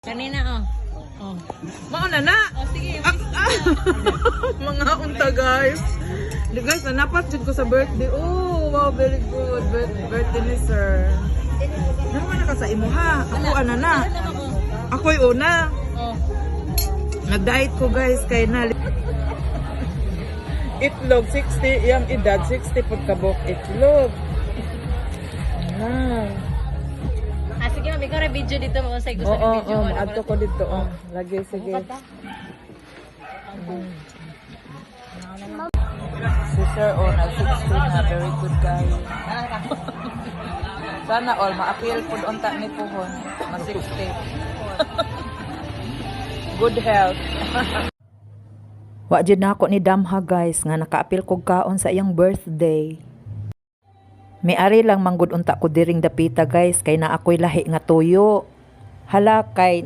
Kanina, oh. Oh. Mauna na. Oh, sige. Mga unta guys. Di guys, nanapat jud ko sa birthday. Oh, wow, very good. Birthday ni sir. Naman na ka sa imo ha. Ako ana na. Ako'y una. Oh. Nag-diet ko guys kay na itlog 60, yung edad 60 pud kabok itlog. Ah. Sige, mami ko video dito mo sa gusto Oo, ng video. oo, adto ko dito. Oh. Lagi, sige. Si Sir, oh, nag-60 na. Very good guy. Sana all, ma-appeal po unta ni Puhon. Ma-60. Good health. Wa jud na ako ni Damha guys nga nakaapil kog kaon sa iyang birthday. May ari lang manggod unta ko diring dapita guys kay na ako'y lahi nga tuyo. Hala kay